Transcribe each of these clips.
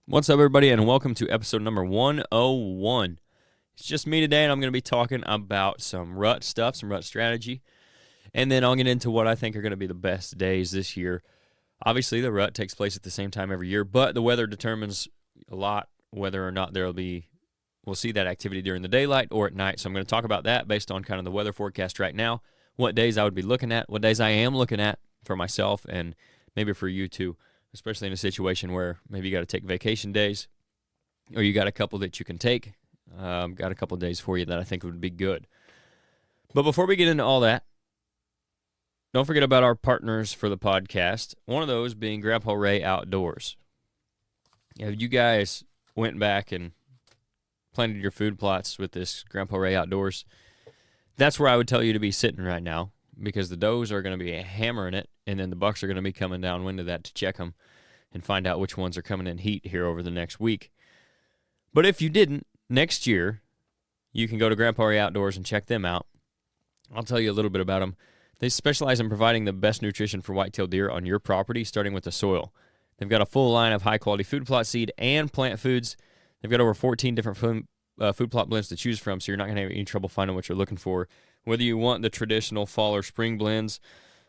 What's up, everybody, and welcome to episode number 101. It's just me today, and I'm going to be talking about some rut stuff, some rut strategy, and then I'll get into what I think are going to be the best days this year. Obviously, the rut takes place at the same time every year, but the weather determines a lot whether or not we'll see that activity during the daylight or at night. So I'm going to talk about that based on kind of the weather forecast right now, what days I would be looking at, what days I am looking at for myself, and maybe for you too. Especially in a situation where maybe you got to take vacation days or you got a couple that you can take. Got a couple of days for you that I think would be good. But before we get into all that, don't forget about our partners for the podcast, one of those being Grandpa Ray Outdoors. If you guys went back and planted your food plots with this Grandpa Ray Outdoors, that's where I would tell you to be sitting right now, because the does are going to be hammering it, and then the bucks are going to be coming downwind of that to check them and find out which ones are coming in heat here over the next week. But if you didn't, next year, you can go to Grandpa Ray Outdoors and check them out. I'll tell you a little bit about them. They specialize in providing the best nutrition for whitetail deer on your property, starting with the soil. They've got a full line of high-quality food plot seed and plant foods. They've got over 14 different food plot blends to choose from, so you're not going to have any trouble finding what you're looking for. Whether you want the traditional fall or spring blends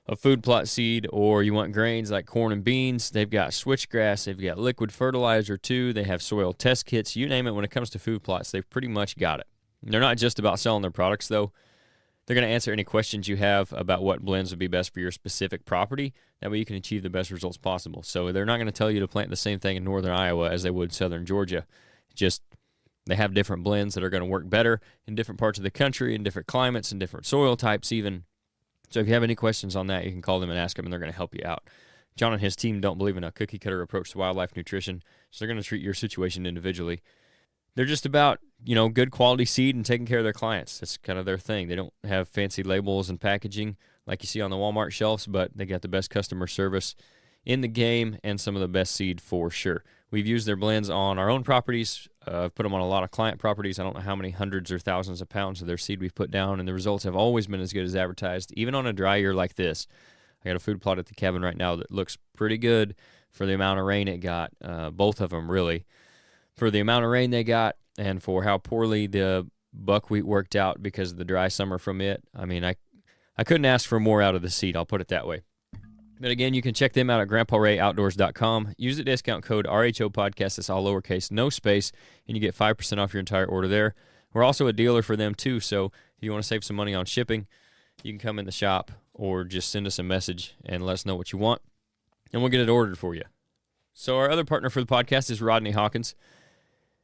of food plot seed or you want grains like corn and beans, they've got switchgrass, they've got liquid fertilizer too, they have soil test kits, you name it. When it comes to food plots, they've pretty much got it. They're not just about selling their products though. They're going to answer any questions you have about what blends would be best for your specific property. That way you can achieve the best results possible. So they're not going to tell you to plant the same thing in northern Iowa as they would southern Georgia. Just they have different blends that are going to work better in different parts of the country, in different climates, and different soil types even. So if you have any questions on that, you can call them and ask them, and they're going to help you out. John and his team don't believe in a cookie-cutter approach to wildlife nutrition, so they're going to treat your situation individually. They're just about, good quality seed and taking care of their clients. That's kind of their thing. They don't have fancy labels and packaging like you see on the Walmart shelves, but they got the best customer service in the game and some of the best seed for sure. We've used their blends on our own properties. I've put them on a lot of client properties. I don't know how many hundreds or thousands of pounds of their seed we've put down, and the results have always been as good as advertised, even on a dry year like this. I got a food plot at the cabin right now that looks pretty good for the amount of rain it got, both of them really. For the amount of rain they got and for how poorly the buckwheat worked out because of the dry summer from it, I couldn't ask for more out of the seed, I'll put it that way. But again, you can check them out at grandparrayoutdoors.com. Use the discount code RHO podcast. It's all lowercase, no space, and you get 5% off your entire order there. We're also a dealer for them too, so if you want to save some money on shipping, you can come in the shop or just send us a message and let us know what you want, and we'll get it ordered for you. So our other partner for the podcast is Rodney Hawkins.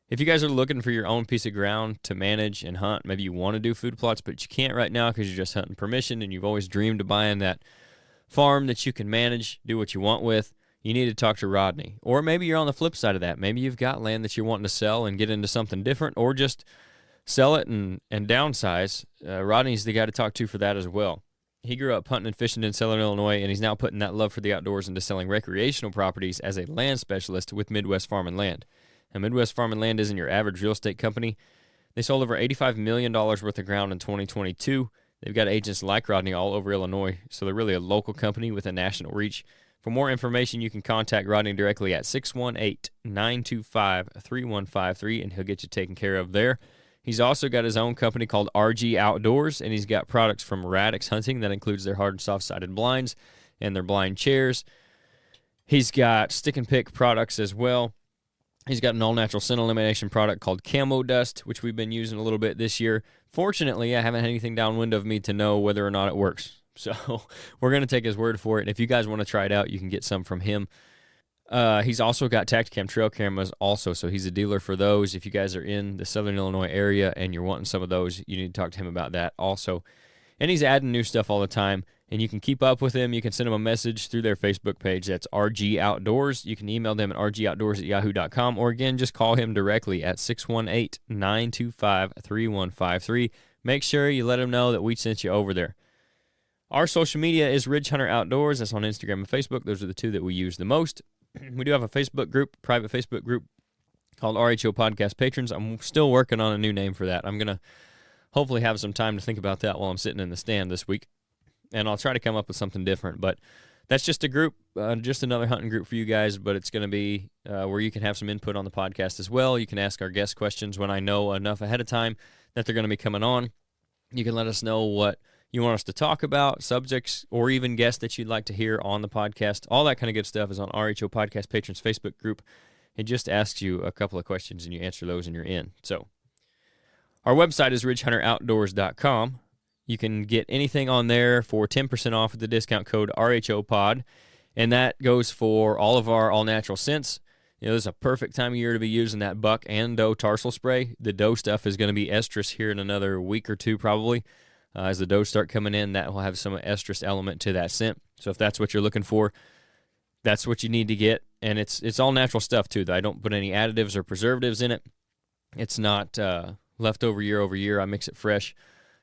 If you guys are looking for your own piece of ground to manage and hunt, maybe you want to do food plots, but you can't right now because you're just hunting permission and you've always dreamed of buying that farm that you can manage, do what you want with, you need to talk to Rodney. Or maybe you're on the flip side of that. Maybe you've got land that you're wanting to sell and get into something different, or just sell it and downsize. Rodney's the guy to talk to for that as well. He grew up hunting and fishing in Southern Illinois, and he's now putting that love for the outdoors into selling recreational properties as a land specialist with Midwest Farm and Land. Now, Midwest Farm and Land isn't your average real estate company. They sold over $85 million worth of ground in 2022. They've got agents like Rodney all over Illinois, so they're really a local company with a national reach. For more information, you can contact Rodney directly at 618-925-3153, and he'll get you taken care of there. He's also got his own company called RG Outdoors, and he's got products from Radix Hunting. That includes their hard and soft-sided blinds and their blind chairs. He's got stick and pick products as well. He's got an all-natural scent elimination product called Camo Dust, which we've been using a little bit this year. Fortunately, I haven't had anything downwind of me to know whether or not it works. So we're going to take his word for it. And if you guys want to try it out, you can get some from him. He's also got Tacticam trail cameras also, so he's a dealer for those. If you guys are in the Southern Illinois area and you're wanting some of those, you need to talk to him about that also. And he's adding new stuff all the time. And you can keep up with them. You can send them a message through their Facebook page. That's RG Outdoors. You can email them at rgoutdoors@yahoo.com, or again, just call him directly at 618-925-3153. Make sure you let him know that we sent you over there. Our social media is Ridge Hunter Outdoors. That's on Instagram and Facebook. Those are the two that we use the most. We do have a Facebook group, private Facebook group called RHO Podcast Patrons. I'm still working on a new name for that. I'm going to hopefully have some time to think about that while I'm sitting in the stand this week. And I'll try to come up with something different. But that's just a group, just another hunting group for you guys, but it's going to be where you can have some input on the podcast as well. You can ask our guest questions when I know enough ahead of time that they're going to be coming on. You can let us know what you want us to talk about, subjects, or even guests that you'd like to hear on the podcast. All that kind of good stuff is on RHO Podcast Patrons Facebook group. It just asks you a couple of questions, and you answer those, and you're in. So our website is ridgehunteroutdoors.com. You can get anything on there for 10% off with the discount code RHOPOD, and that goes for all of our all-natural scents. You know, this is a perfect time of year to be using that buck and doe tarsal spray. The doe stuff is going to be estrus here in another week or two probably. As the does start coming in, that will have some estrus element to that scent. So if that's what you're looking for, that's what you need to get. And it's all natural stuff, too. I don't put any additives or preservatives in it. It's not leftover year over year. I mix it fresh.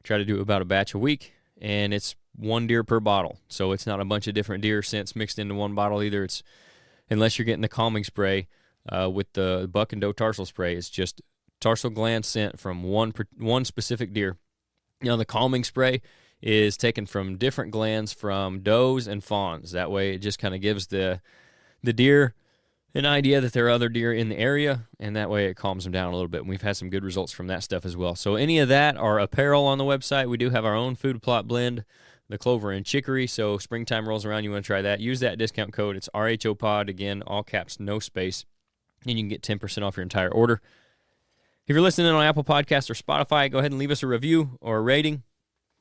Try to do about a batch a week, and it's one deer per bottle. So it's not a bunch of different deer scents mixed into one bottle either. It's unless you're getting the calming spray with the buck and doe tarsal spray, it's just tarsal gland scent from one specific deer. You know, the calming spray is taken from different glands from does and fawns. That way it just kind of gives the deer an idea that there are other deer in the area, and that way it calms them down a little bit. And we've had some good results from that stuff as well. So any of that are apparel on the website. We do have our own food plot blend, the clover and chicory. So springtime rolls around, you want to try that. Use that discount code. It's RHOPOD. Again, all caps, no space. And you can get 10% off your entire order. If you're listening on Apple Podcasts or Spotify, go ahead and leave us a review or a rating.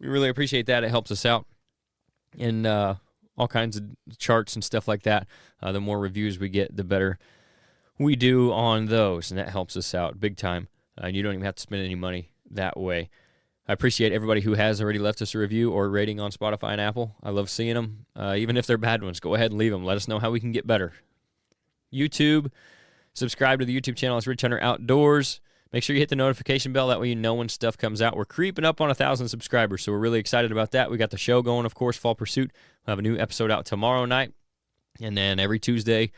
We really appreciate that. It helps us out in all kinds of charts and stuff like that. The more reviews we get, the better we do on those, and that helps us out big time. And you don't even have to spend any money that way. I appreciate everybody who has already left us a review or a rating on Spotify and Apple. I love seeing them. Even if they're bad ones, go ahead and leave them. Let us know how we can get better. YouTube, subscribe to the YouTube channel. It's Ridge Hunter Outdoors. Make sure you hit the notification bell. That way you know when stuff comes out. We're creeping up on 1,000 subscribers, so we're really excited about that. We got the show going, of course, Fall Pursuit. We'll have a new episode out tomorrow night. And then every Tuesday,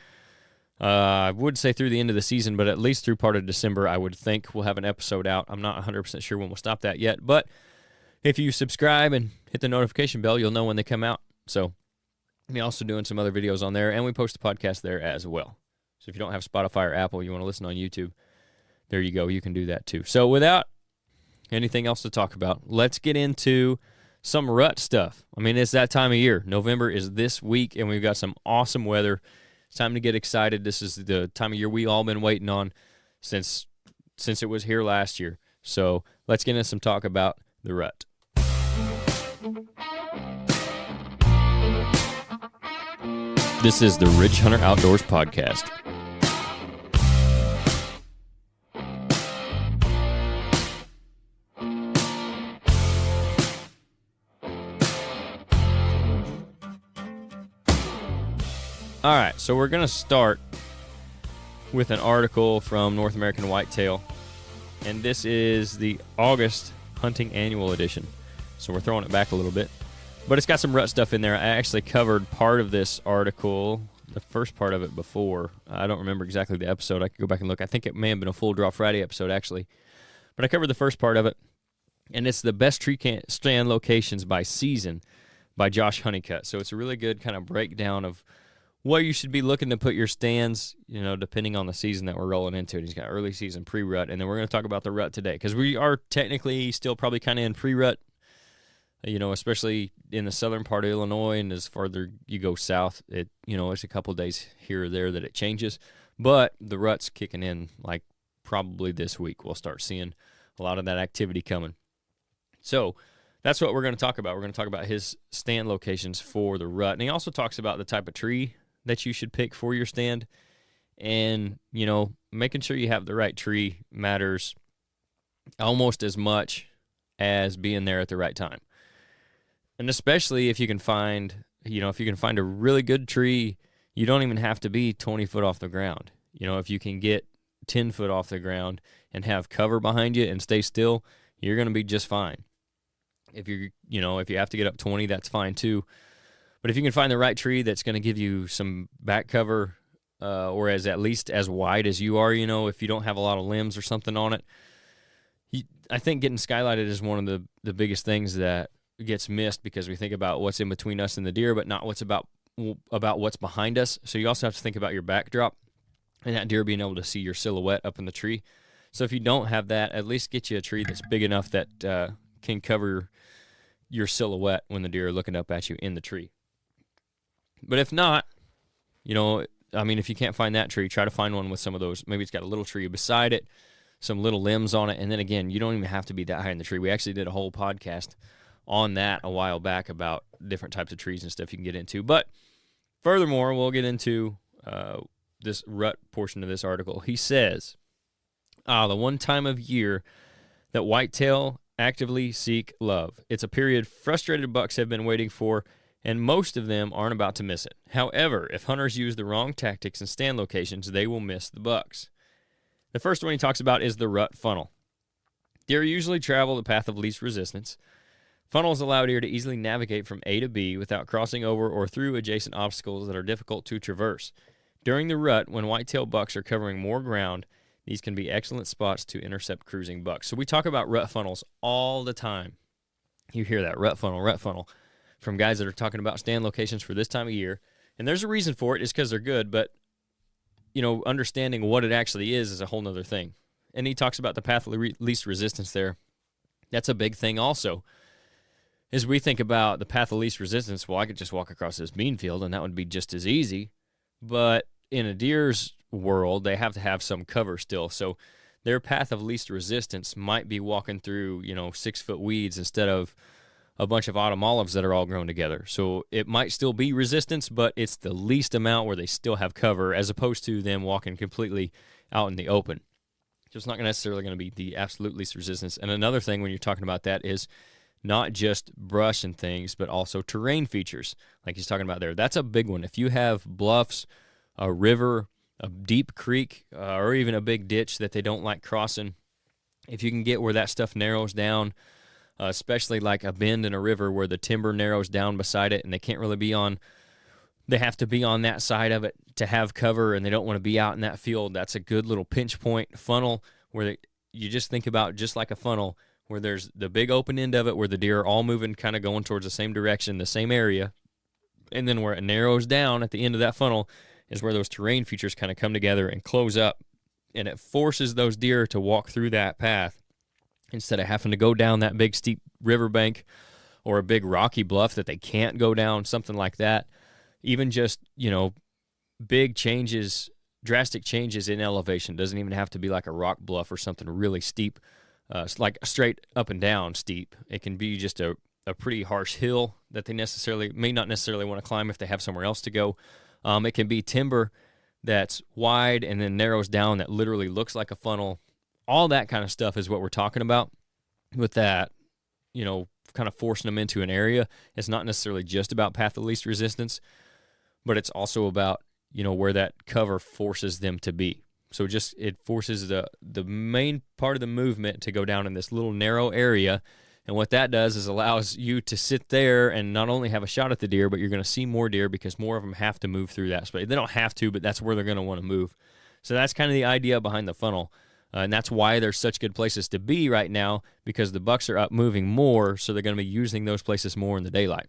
I would say through the end of the season, but at least through part of December, I would think we'll have an episode out. I'm not 100% sure when we'll stop that yet. But if you subscribe and hit the notification bell, you'll know when they come out. So we're also doing some other videos on there, and we post a podcast there as well. So if you don't have Spotify or Apple, you want to listen on YouTube, there you go. You can do that too. So without anything else to talk about, let's get into some rut stuff. I mean, it's that time of year. November is this week, and we've got some awesome weather. It's time to get excited. This is the time of year we all been waiting on since it was here last year. So let's get into some talk about the rut. This is the Ridge Hunter Outdoors Podcast. All right, so we're going to start with an article from North American Whitetail, and this is the August Hunting Annual Edition. So we're throwing it back a little bit, but it's got some rut stuff in there. I actually covered part of this article, the first part of it before. I don't remember exactly the episode. I could go back and look. I think it may have been a Full Draw Friday episode, actually. But I covered the first part of it, and it's the best tree stand locations by season by Josh Honeycutt. So it's a really good kind of breakdown of where you should be looking to put your stands, you know, depending on the season that we're rolling into. And he's got early season, pre-rut, and then we're going to talk about the rut today because we are technically still probably kind of in pre-rut, you know, especially in the southern part of Illinois, and as farther you go south, it's a couple days here or there that it changes. But the rut's kicking in like probably this week. We'll start seeing a lot of that activity coming. So that's what we're going to talk about. We're going to talk about his stand locations for the rut. And he also talks about the type of tree that you should pick for your stand. And, you know, making sure you have the right tree matters almost as much as being there at the right time. And especially if you can find, a really good tree, you don't even have to be 20 foot off the ground. You know, if you can get 10 foot off the ground and have cover behind you and stay still, you're going to be just fine. If you have to get up 20, that's fine too. But if you can find the right tree that's going to give you some back cover, or at least as wide as you are, you know, if you don't have a lot of limbs or something on it, I think getting skylighted is one of the biggest things that gets missed because we think about what's in between us and the deer, but not about what's behind us. So you also have to think about your backdrop and that deer being able to see your silhouette up in the tree. So if you don't have that, at least get you a tree that's big enough that can cover your silhouette when the deer are looking up at you in the tree. But if not, if you can't find that tree, try to find one with some of those. Maybe it's got a little tree beside it, some little limbs on it. And then again, you don't even have to be that high in the tree. We actually did a whole podcast on that a while back about different types of trees and stuff you can get into. But furthermore, we'll get into this rut portion of this article. He says, the one time of year that whitetail actively seek love. It's a period frustrated bucks have been waiting for, and most of them aren't about to miss it. However, if hunters use the wrong tactics and stand locations, they will miss the bucks. The first one he talks about is the rut funnel. Deer usually travel the path of least resistance. Funnels allow deer to easily navigate from A to B without crossing over or through adjacent obstacles that are difficult to traverse. During the rut, when whitetail bucks are covering more ground, these can be excellent spots to intercept cruising bucks. So we talk about rut funnels all the time. You hear that, rut funnel, from guys that are talking about stand locations for this time of year. And there's a reason for it. It's because they're good, but, understanding what it actually is a whole nother thing. And he talks about the path of least resistance there. That's a big thing also. As we think about the path of least resistance, well, I could just walk across this bean field, and that would be just as easy. But in a deer's world, they have to have some cover still. So their path of least resistance might be walking through, 6-foot weeds instead of a bunch of autumn olives that are all grown together. So it might still be resistance, but it's the least amount where they still have cover as opposed to them walking completely out in the open. So it's not necessarily going to be the absolute least resistance. And another thing when you're talking about that is not just brush and things, but also terrain features, like he's talking about there. That's a big one. If you have bluffs, a river, a deep creek, or even a big ditch that they don't like crossing, if you can get where that stuff narrows down, especially like a bend in a river where the timber narrows down beside it and they can't really be on, they have to be on that side of it to have cover and they don't want to be out in that field. That's a good little pinch point funnel where you just think about just like a funnel, where there's the big open end of it where the deer are all moving, kind of going towards the same direction, the same area. And then where it narrows down at the end of that funnel is where those terrain features kind of come together and close up. And it forces those deer to walk through that path instead of having to go down that big steep riverbank or a big rocky bluff that they can't go down, something like that. Even just, big changes, drastic changes in elevation. Doesn't even have to be like a rock bluff or something really steep. Like straight up and down steep. It can be just a pretty harsh hill that they may not necessarily want to climb if they have somewhere else to go. It can be timber that's wide and then narrows down that literally looks like a funnel. All that kind of stuff is what we're talking about with that, kind of forcing them into an area. It's not necessarily just about path of least resistance, but it's also about, where that cover forces them to be. So it forces the main part of the movement to go down in this little narrow area. And what that does is allows you to sit there and not only have a shot at the deer, but you're going to see more deer because more of them have to move through that space. They don't have to, but that's where they're going to want to move. So that's kind of the idea behind the funnel. And that's why there's such good places to be right now, because the bucks are up moving more, so they're going to be using those places more in the daylight.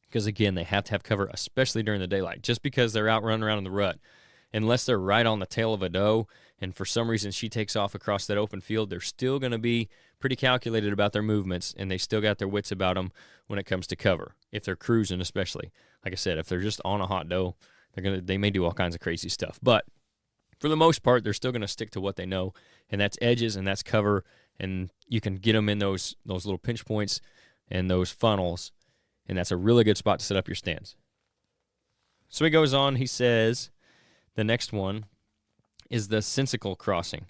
Because, again, they have to have cover, especially during the daylight. Just because they're out running around in the rut, unless they're right on the tail of a doe and for some reason she takes off across that open field, they're still going to be pretty calculated about their movements, and they still got their wits about them when it comes to cover, if they're cruising especially. Like I said, if they're just on a hot doe, they may do all kinds of crazy stuff. But for the most part, they're still going to stick to what they know, and that's edges and that's cover, and you can get them in those little pinch points and those funnels, and that's a really good spot to set up your stands. So he goes on, he says, the next one is the sensical crossing.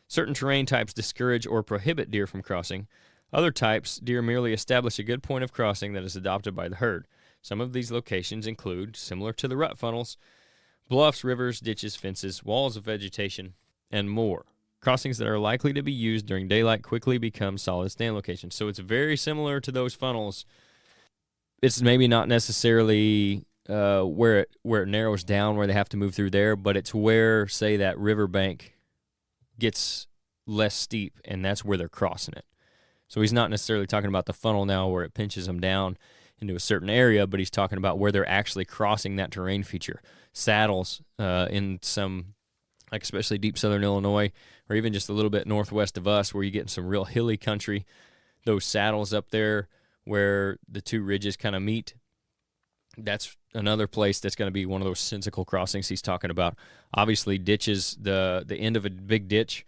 Certain terrain types discourage or prohibit deer from crossing. Other types, deer merely establish a good point of crossing that is adopted by the herd. Some of these locations include, similar to the rut funnels, bluffs, rivers, ditches, fences, walls of vegetation, and more. Crossings that are likely to be used during daylight quickly become solid stand locations. So it's very similar to those funnels. It's maybe not necessarily where it narrows down, where they have to move through there, but it's where, say, that riverbank gets less steep, and that's where they're crossing it. So he's not necessarily talking about the funnel now where it pinches them down. into a certain area, but he's talking about where they're actually crossing that terrain feature. Saddles in some, like especially deep southern Illinois, or even just a little bit northwest of us, where you get in some real hilly country. Those saddles up there where the two ridges kind of meet, that's another place that's going to be one of those sensical crossings he's talking about. Obviously, ditches, the end of a big ditch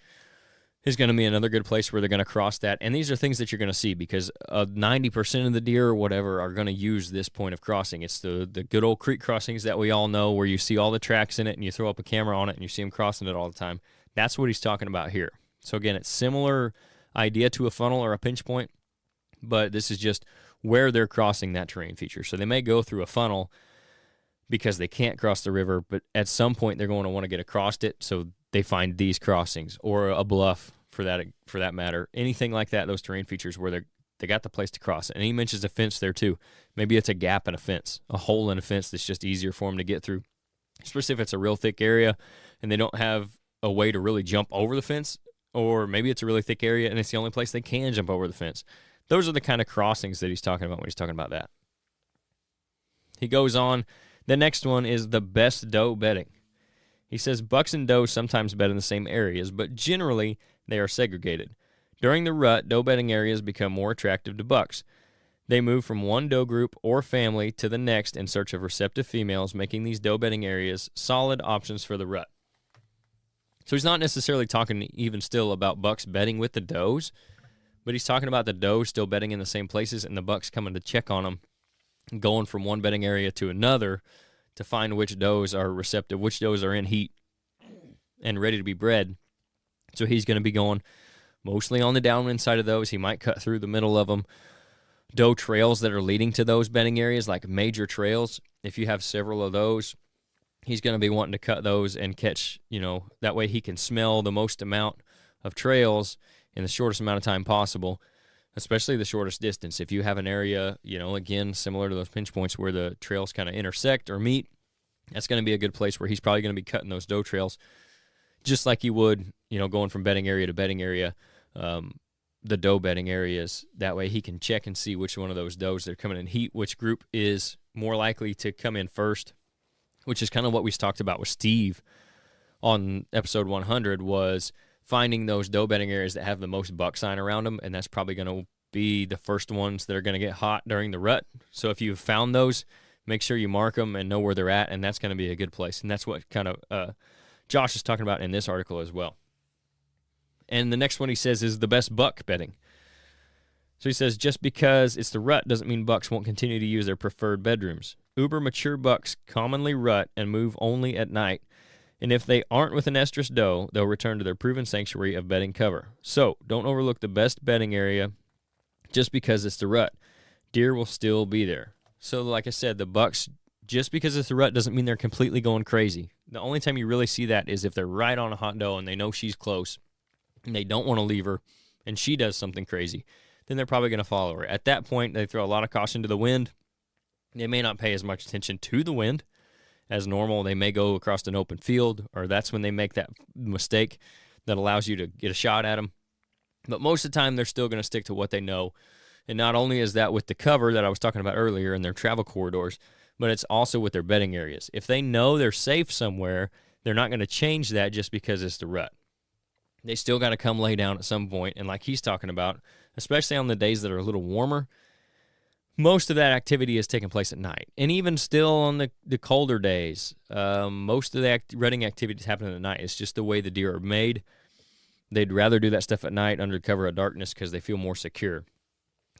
is going to be another good place where they're going to cross that. And these are things that you're going to see because 90% of the deer or whatever are going to use this point of crossing. It's the good old creek crossings that we all know, where you see all the tracks in it and you throw up a camera on it and you see them crossing it all the time. That's what he's talking about here. So again, it's similar idea to a funnel or a pinch point, but this is just where they're crossing that terrain feature. So they may go through a funnel because they can't cross the river, but at some point they're going to want to get across it, so they find these crossings, or a bluff for that matter. Anything like that, those terrain features where they got the place to cross it. And he mentions a fence there too. Maybe it's a gap in a fence, a hole in a fence that's just easier for them to get through, especially if it's a real thick area and they don't have a way to really jump over the fence, or maybe it's a really thick area and it's the only place they can jump over the fence. Those are the kind of crossings that he's talking about when he's talking about that. He goes on. The next one is the best doe bedding. He says bucks and does sometimes bed in the same areas, but generally they are segregated. During the rut, doe bedding areas become more attractive to bucks. They move from one doe group or family to the next in search of receptive females, making these doe bedding areas solid options for the rut. So he's not necessarily talking even still about bucks bedding with the does, but he's talking about the does still bedding in the same places and the bucks coming to check on them, going from one bedding area to another to find which does are receptive, which does are in heat and ready to be bred. So he's going to be going mostly on the downwind side of those. He might cut through the middle of them. Doe trails that are leading to those bedding areas, like major trails, if you have several of those, he's going to be wanting to cut those and catch, that way he can smell the most amount of trails in the shortest amount of time possible, especially the shortest distance. If you have an area, again, similar to those pinch points where the trails kind of intersect or meet, that's going to be a good place where he's probably going to be cutting those doe trails, just like you would, going from bedding area to bedding area, the doe bedding areas. That way he can check and see which one of those does that are coming in heat, which group is more likely to come in first, which is kind of what we talked about with Steve on episode 100, was finding those doe bedding areas that have the most buck sign around them, and that's probably going to be the first ones that are going to get hot during the rut. So if you've found those, make sure you mark them and know where they're at, and that's going to be a good place. And that's what kind of Josh is talking about in this article as well. And the next one he says is the best buck bedding. So he says, just because it's the rut doesn't mean bucks won't continue to use their preferred bedrooms. Uber mature bucks commonly rut and move only at night, and if they aren't with an estrus doe, they'll return to their proven sanctuary of bedding cover. So don't overlook the best bedding area just because it's the rut. Deer will still be there. So like I said, the bucks, just because it's the rut doesn't mean they're completely going crazy. The only time you really see that is if they're right on a hot doe and they know she's close and they don't want to leave her and she does something crazy, then they're probably going to follow her. At that point, they throw a lot of caution to the wind. They may not pay as much attention to the wind as normal. They may go across an open field, or that's when they make that mistake that allows you to get a shot at them. But most of the time, they're still going to stick to what they know. And not only is that with the cover that I was talking about earlier in their travel corridors, but it's also with their bedding areas. If they know they're safe somewhere, they're not going to change that just because it's the rut. They still got to come lay down at some point, and like he's talking about, especially on the days that are a little warmer, most of that activity is taking place at night. And even still on the colder days, most of the rutting activity is happening at night. It's just the way the deer are made. They'd rather do that stuff at night under cover of darkness because they feel more secure.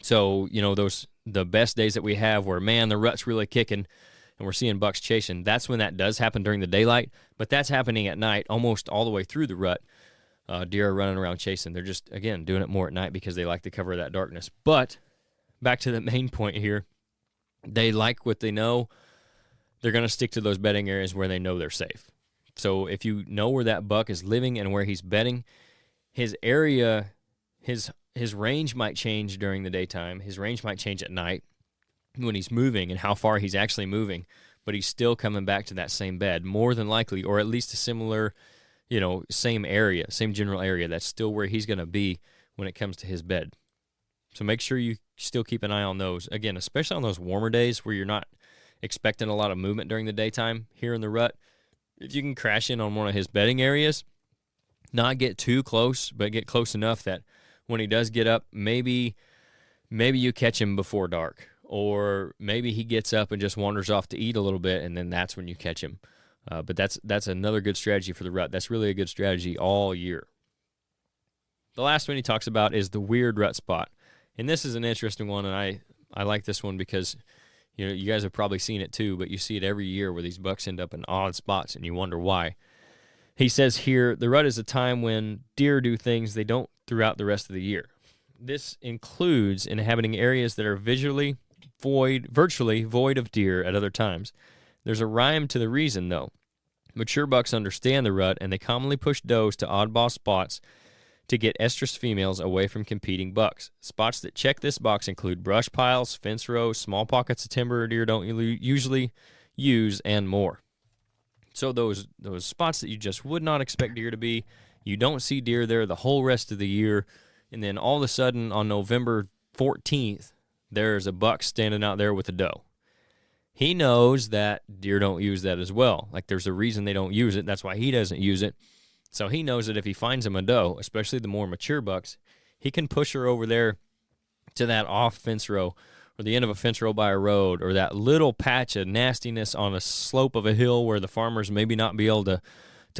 So, the best days that we have where, man, the rut's really kicking and we're seeing bucks chasing, that's when that does happen during the daylight. But that's happening at night almost all the way through the rut. Deer are running around chasing. They're just, again, doing it more at night because they like the cover of that darkness. But back to the main point here, they like what they know. They're going to stick to those bedding areas where they know they're safe. So if you know where that buck is living and where he's bedding, his area, his range might change during the daytime. His range might change at night when he's moving and how far he's actually moving, but he's still coming back to that same bed, more than likely, or at least a similar, same area, same general area. That's still where he's going to be when it comes to his bed. So make sure you still keep an eye on those. Again, especially on those warmer days where you're not expecting a lot of movement during the daytime here in the rut. If you can crash in on one of his bedding areas, not get too close, but get close enough that when he does get up, maybe you catch him before dark, or maybe he gets up and just wanders off to eat a little bit, and then that's when you catch him. But that's another good strategy for the rut. That's really a good strategy all year. The last one he talks about is the weird rut spot. And this is an interesting one, and I like this one because you guys have probably seen it too, but you see it every year where these bucks end up in odd spots, and you wonder why. He says here, the rut is a time when deer do things they don't throughout the rest of the year. This includes inhabiting areas that are virtually void of deer at other times. There's a rhyme to the reason, though. Mature bucks understand the rut, and they commonly push does to oddball spots to get estrus females away from competing bucks. Spots that check this box include brush piles, fence rows, small pockets of timber deer don't usually use, and more. So those spots that you just would not expect deer to be, you don't see deer there the whole rest of the year, and then all of a sudden on November 14th, there's a buck standing out there with a doe. He knows that deer don't use that as well. Like, there's a reason they don't use it. That's why he doesn't use it. So he knows that if he finds him a doe, especially the more mature bucks, he can push her over there to that off fence row or the end of a fence row by a road or that little patch of nastiness on a slope of a hill where the farmers maybe not be able to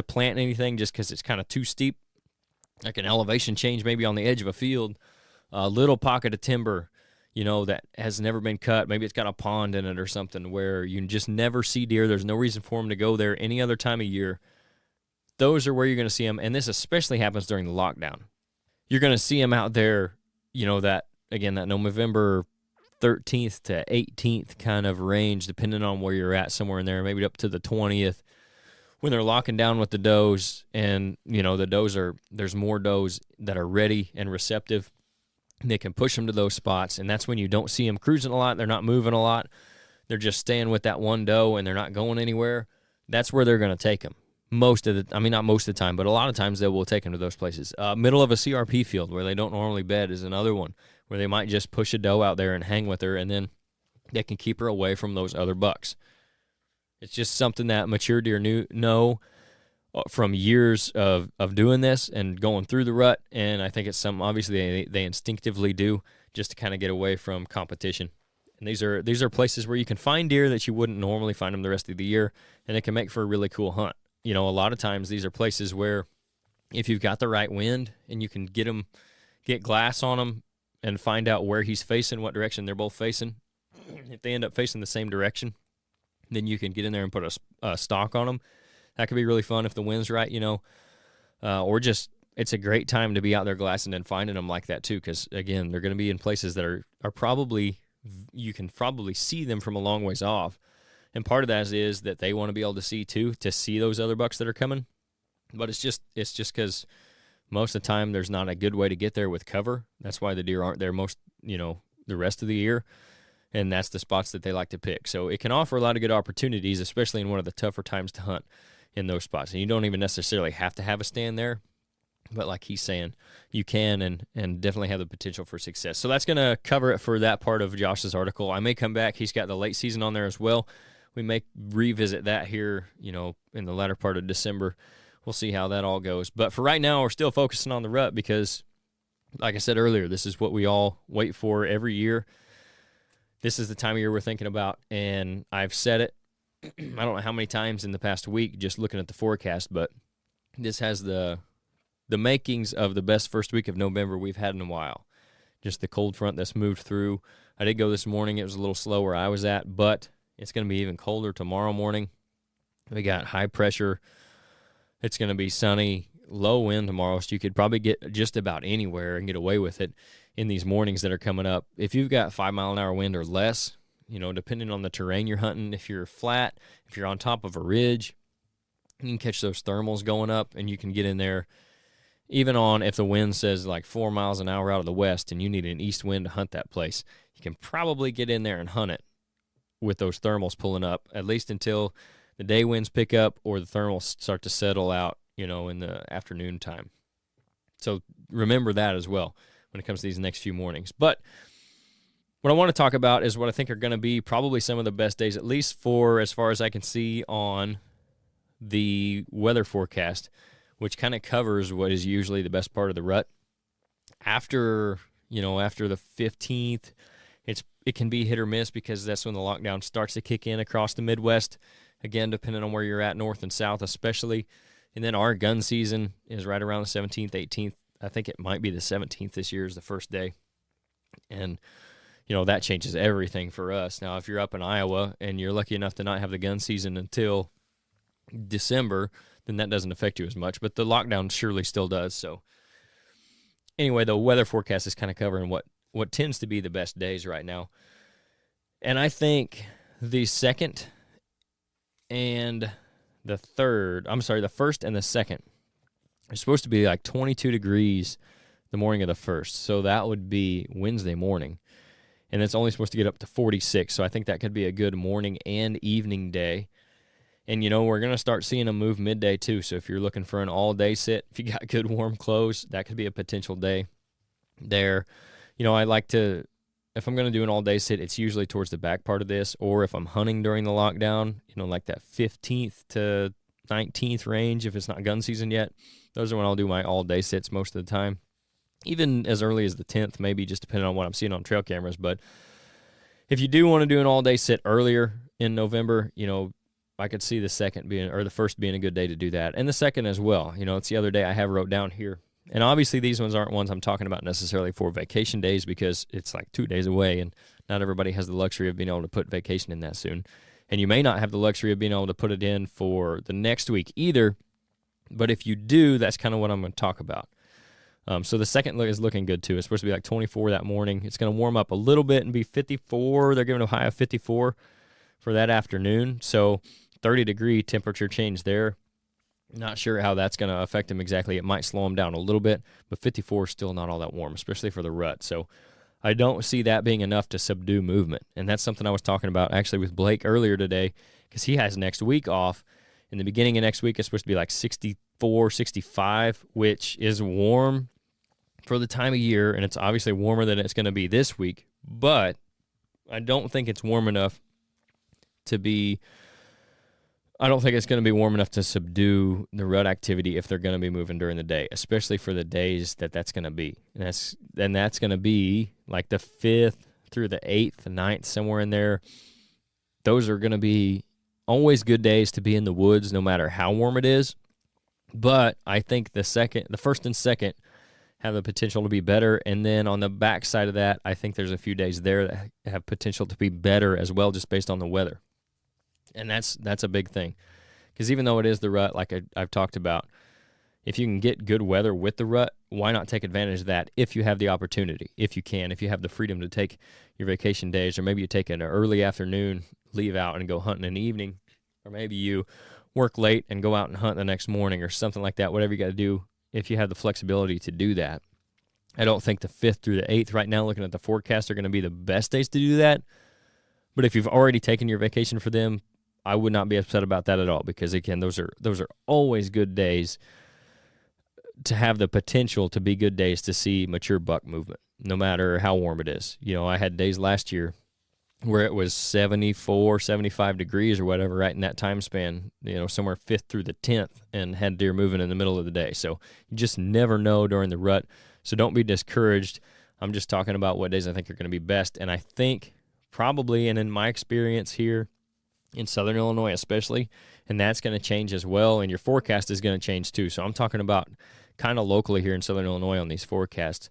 plant anything just because it's kind of too steep, like an elevation change maybe on the edge of a field, a little pocket of timber, that has never been cut. Maybe it's got a pond in it or something where you just never see deer. There's no reason for them to go there any other time of year. Those are where you're going to see them, and this especially happens during the lockdown. You're going to see them out there, that November 13th to 18th kind of range, depending on where you're at, somewhere in there, maybe up to the 20th, when they're locking down with the does, and, the does there's more does that are ready and receptive. They can push them to those spots, and that's when you don't see them cruising a lot. They're not moving a lot. They're just staying with that one doe, and they're not going anywhere. That's where they're going to not most of the time, but a lot of times they will take them to those places. Middle of a CRP field where they don't normally bed is another one, where they might just push a doe out there and hang with her, and then they can keep her away from those other bucks. It's just something that mature deer know from years of doing this and going through the rut, and I think it's something obviously they instinctively do just to kind of get away from competition. And these are places where you can find deer that you wouldn't normally find them the rest of the year, and it can make for a really cool hunt. A lot of times these are places where if you've got the right wind and you can get glass on them and find out where he's facing, what direction they're both facing, if they end up facing the same direction, then you can get in there and put a stalk on them. That could be really fun if the wind's right, or just it's a great time to be out there glassing and finding them like that too, because, again, they're going to be in places that are probably, you can probably see them from a long ways off. And part of that is that they want to be able to see too, to see those other bucks that are coming. But it's just because most of the time there's not a good way to get there with cover. That's why the deer aren't there the rest of the year. And that's the spots that they like to pick. So it can offer a lot of good opportunities, especially in one of the tougher times to hunt in those spots. And you don't even necessarily have to have a stand there. But like he's saying, you can and definitely have the potential for success. So that's going to cover it for that part of Josh's article. I may come back. He's got the late season on there as well. We may revisit that here, in the latter part of December. We'll see how that all goes. But for right now, we're still focusing on the rut because, like I said earlier, this is what we all wait for every year. This is the time of year we're thinking about, and I've said it, I don't know how many times in the past week just looking at the forecast, but this has the makings of the best first week of November we've had in a while. Just the cold front that's moved through. I did go this morning. It was a little slow where I was at, but it's going to be even colder tomorrow morning. We got high pressure. It's going to be sunny, low wind tomorrow, so you could probably get just about anywhere and get away with it in these mornings that are coming up. If you've got 5-mile-an-hour wind or less, depending on the terrain you're hunting, if you're flat, if you're on top of a ridge, you can catch those thermals going up, and you can get in there even on if the wind says like 4 miles an hour out of the west and you need an east wind to hunt that place. You can probably get in there and hunt it with those thermals pulling up, at least until the day winds pick up or the thermals start to settle out, in the afternoon time. So remember that as well. when it comes to these next few mornings. But what I want to talk about is what I think are going to be probably some of the best days, at least for as far as I can see on the weather forecast, which kind of covers what is usually the best part of the rut. After the 15th, it can be hit or miss because that's when the lockdown starts to kick in across the Midwest. Again, depending on where you're at, north and south especially. And then our gun season is right around the 17th, 18th. I think it might be the 17th this year is the first day. And, that changes everything for us. Now, if you're up in Iowa and you're lucky enough to not have the gun season until December, then that doesn't affect you as much. But the lockdown surely still does. So anyway, the weather forecast is kind of covering what tends to be the best days right now. And I think the first and the second are supposed to be like 22 degrees the morning of the first. So that would be Wednesday morning. And it's only supposed to get up to 46. So I think that could be a good morning and evening day. And, we're going to start seeing them move midday too. So if you're looking for an all-day sit, if you got good warm clothes, that could be a potential day there. I like to, if I'm going to do an all-day sit, it's usually towards the back part of this. Or if I'm hunting during the lockdown, like that 15th to 19th range, if it's not gun season yet, those are when I'll do my all-day sits most of the time. Even as early as the 10th, maybe, just depending on what I'm seeing on trail cameras. But if you do want to do an all-day sit earlier in November, I could see the first being a good day to do that. And the second as well. It's the other day I have wrote down here. And obviously these ones aren't ones I'm talking about necessarily for vacation days because it's like 2 days away and not everybody has the luxury of being able to put vacation in that soon. And you may not have the luxury of being able to put it in for the next week either. But if you do, that's kind of what I'm going to talk about. So the second look is looking good too. It's supposed to be like 24 that morning. It's going to warm up a little bit and be 54. They're giving a high of 54 for that afternoon. So 30-degree temperature change there. Not sure how that's going to affect them exactly. It might slow them down a little bit, but 54 is still not all that warm, especially for the rut. So I don't see that being enough to subdue movement. And that's something I was talking about actually with Blake earlier today because he has next week off. In the beginning of next week, it's supposed to be like 64, 65, which is warm for the time of year, and it's obviously warmer than it's going to be this week, but I don't think it's warm enough to be I don't think it's going to be warm enough to subdue the rut activity if they're going to be moving during the day, especially for the days that's going to be. And that's going to be like the 5th through the 8th, the 9th, somewhere in there. Those are going to be always good days to be in the woods no matter how warm it is. But I think the first and second have the potential to be better. And then on the back side of that, I think there's a few days there that have potential to be better as well, just based on the weather. And that's a big thing. Because even though it is the rut, like I've talked about, if you can get good weather with the rut, why not take advantage of that if you have the opportunity, if you have the freedom to take your vacation days, or maybe you take an early afternoon, leave out and go hunting in the evening, or maybe you work late and go out and hunt the next morning or something like that, whatever you got to do, if you have the flexibility to do that. I don't think the 5th through the 8th right now, looking at the forecast, are going to be the best days to do that. But if you've already taken your vacation for them, I would not be upset about that at all, because again, those are always good days to have the potential to be good days to see mature buck movement, no matter how warm it is. You know, I had days last year where it was 74, 75 degrees or whatever, right in that time span, somewhere 5th through the 10th, and had deer moving in the middle of the day. So you just never know during the rut. So don't be discouraged. I'm just talking about what days I think are going to be best. And I think probably, and in my experience here in Southern Illinois especially, and that's going to change as well, and your forecast is going to change too. So I'm talking about kind of locally here in Southern Illinois on these forecasts.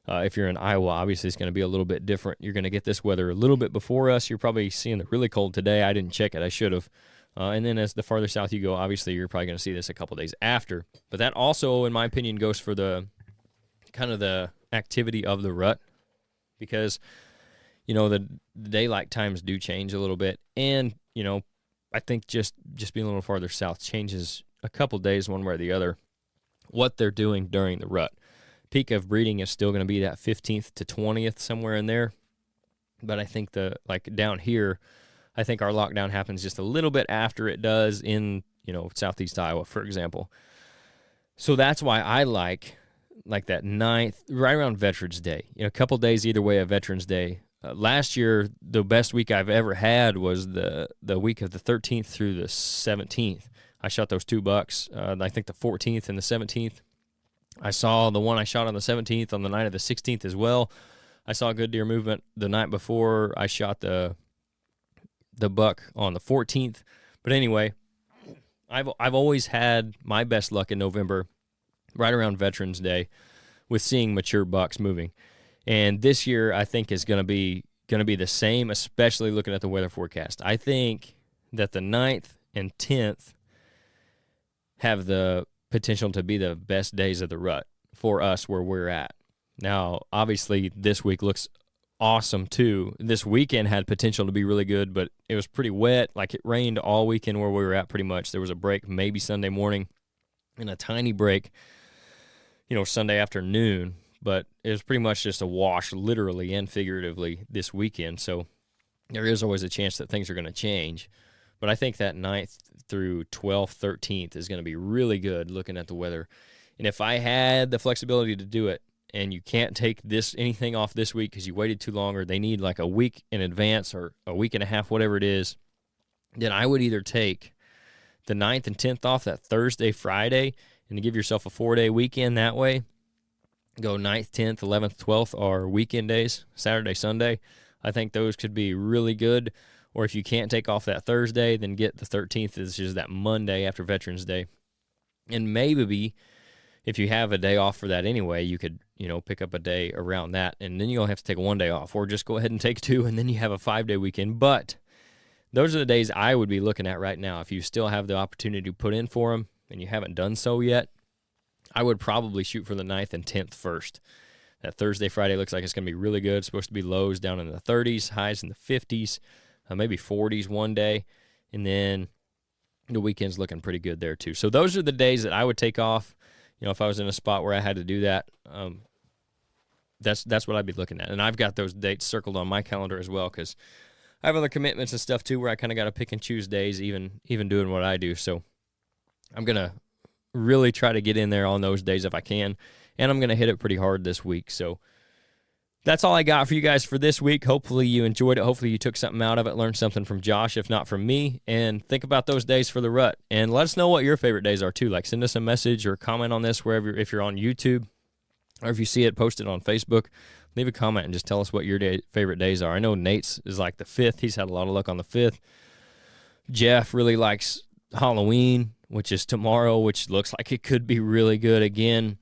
If you're in Iowa, obviously it's going to be a little bit different. You're going to get this weather a little bit before us. You're probably seeing the really cold today. I didn't check it. I should have. And then as the farther south you go, obviously you're probably going to see this a couple days after. But that also, in my opinion, goes for the kind of the activity of the rut, because, the daylight times do change a little bit. And, I think just being a little farther south changes a couple days one way or the other what they're doing during the rut. Peak of breeding is still going to be that 15th to 20th, somewhere in there. But I think down here, I think our lockdown happens just a little bit after it does in, southeast Iowa, for example. So that's why I like like that 9th, right around Veterans Day. A couple days either way of Veterans Day. Last year, the best week I've ever had was the week of the 13th through the 17th. I shot those 2 bucks. I think the 14th and the 17th. I saw the one I shot on the 17th on the night of the 16th as well. I saw good deer movement the night before I shot the buck on the 14th. But anyway, I've always had my best luck in November, right around Veterans Day, with seeing mature bucks moving. And this year, I think is going to be the same, especially looking at the weather forecast. I think that the 9th and 10th have the potential to be the best days of the rut for us where we're at. Now, obviously, this week looks awesome too. This weekend had potential to be really good, but it was pretty wet. Like, it rained all weekend where we were at pretty much. There was a break maybe Sunday morning and a tiny break, Sunday afternoon. But it was pretty much just a wash, literally and figuratively, this weekend. So there is always a chance that things are going to change. But I think that 9th through 12th, 13th is going to be really good looking at the weather. And if I had the flexibility to do it, and you can't take anything off this week because you waited too long, or they need like a week in advance or a week and a half, whatever it is, then I would either take the 9th and 10th off that Thursday, Friday, and to give yourself a 4-day weekend that way. Go 9th, 10th, 11th, 12th are weekend days, Saturday, Sunday. I think those could be really good. Or if you can't take off that Thursday, then get the 13th, which is that Monday after Veterans Day. And maybe if you have a day off for that anyway, you could, pick up a day around that. And then you'll have to take 1 day off. Or just go ahead and take 2, and then you have a 5-day weekend. But those are the days I would be looking at right now. If you still have the opportunity to put in for them and you haven't done so yet, I would probably shoot for the 9th and 10th first. That Thursday, Friday looks like it's going to be really good. It's supposed to be lows down in the 30s, highs in the 50s, maybe 40s one day. And then the weekend's looking pretty good there too. So those are the days that I would take off. If I was in a spot where I had to do that, that's what I'd be looking at. And I've got those dates circled on my calendar as well because I have other commitments and stuff too where I kind of got to pick and choose days, even doing what I do. So I'm going to really try to get in there on those days if I can, and I'm going to hit it pretty hard this week. So that's all I got for you guys for this week. Hopefully you enjoyed it. Hopefully you took something out of it, learned something from Josh, if not from me, and think about those days for the rut. And let us know what your favorite days are too. Like, send us a message or comment on this wherever, if you're on YouTube or if you see it posted on Facebook, leave a comment and just tell us what your favorite days are. I know Nate's is like the 5th. He's had a lot of luck on the 5th. Jeff really likes Halloween, which is tomorrow, which looks like it could be really good again.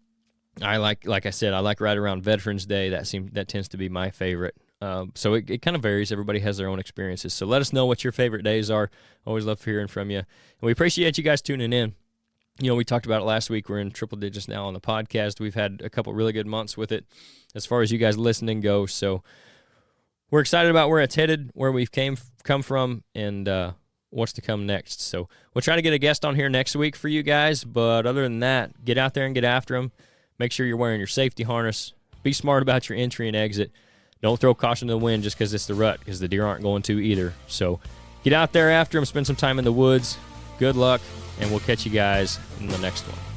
I like I said, I like right around Veterans Day. That tends to be my favorite. So it kind of varies. Everybody has their own experiences. So let us know what your favorite days are. Always love hearing from you. And we appreciate you guys tuning in. We talked about it last week. We're in triple digits now on the podcast. We've had a couple really good months with it as far as you guys listening goes. So we're excited about where it's headed, where we've come from, and what's to come next. So we'll try to get a guest on here next week for you guys. But other than that, get out there and get after them. Make sure you're wearing your safety harness. Be smart about your entry and exit. Don't throw caution to the wind just because it's the rut, because the deer aren't going to either. So get out there after them. Spend some time in the woods. Good luck, and we'll catch you guys in the next one.